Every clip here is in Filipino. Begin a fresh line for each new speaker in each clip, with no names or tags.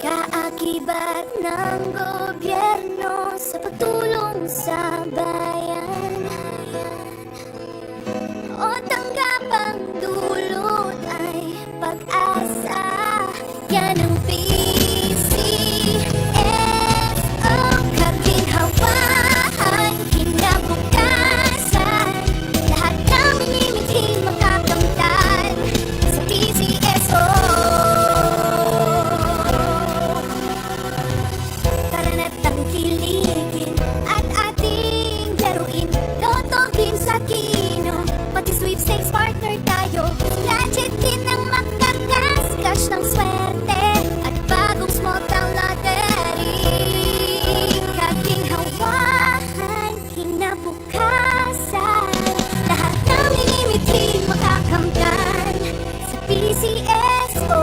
Kaakibat ng gobyerno sa pagtulong sa bayan, o tanggapang dulot ay pag-asa. Yan ang PCSO, kaginhawaan, kinabukasan. Lahat ng minimiting makakamtan sa PCSO. Tara na't tangkilikin at ating laruin Lotto, games at kino, pati sweepstakes partner tayo. Gadget din ang makakas-cash ng swerte at bagong small town lottery. Kaginhawahan, kinabukasan. Lahat ng minimiting makakamtan sa PCSO.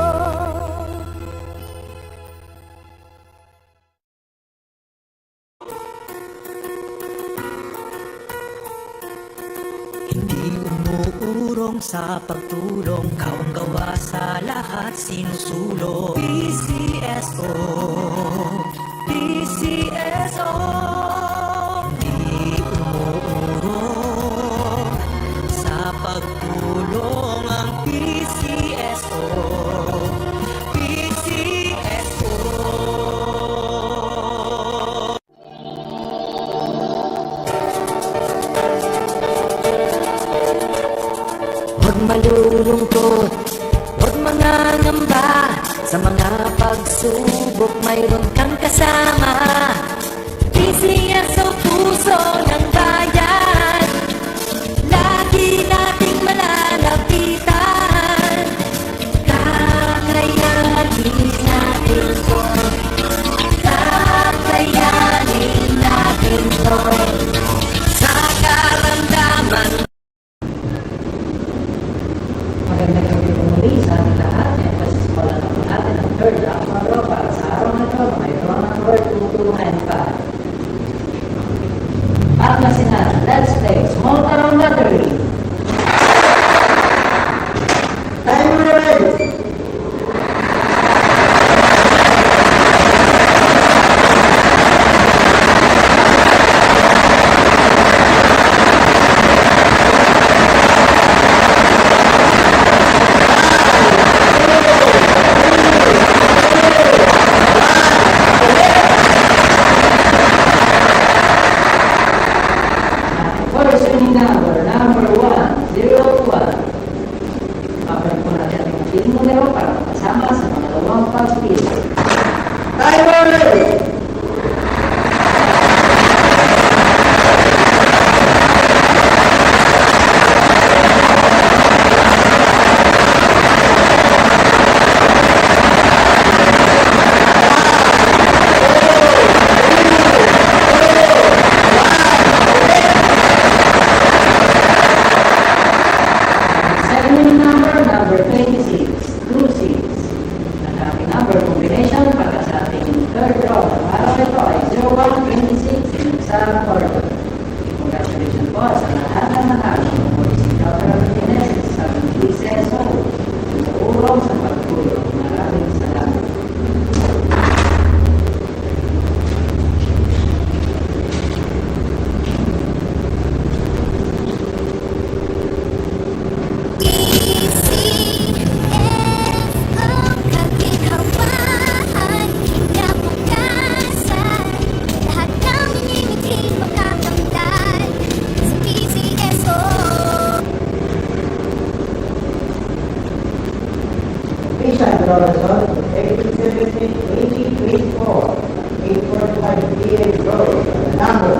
Hindi umuurong sa pagtulong, kaong gawa sa lahat sinusulong. PCSO, PCSO. Hindi umuurong sa pagtulong ang PCSO, PCSO. Huwag malulungkot, huwag mangangamba. Sa mga pagsubok mayroon kang kasama. PCSO, puso ng bayan, lagi nating malalapitan. Kakayanin natin to, kakayanin natin to. Sa karamdaman. Magandang gabi po muli sa ating lahat. Emphasis po lang po natin ang third round model para sa araw na ito. Mga ito ang number 2, 2, and 5. At masinan, let's play small town lottery. Time ready! Number 101. Kapag po natin ang pin numero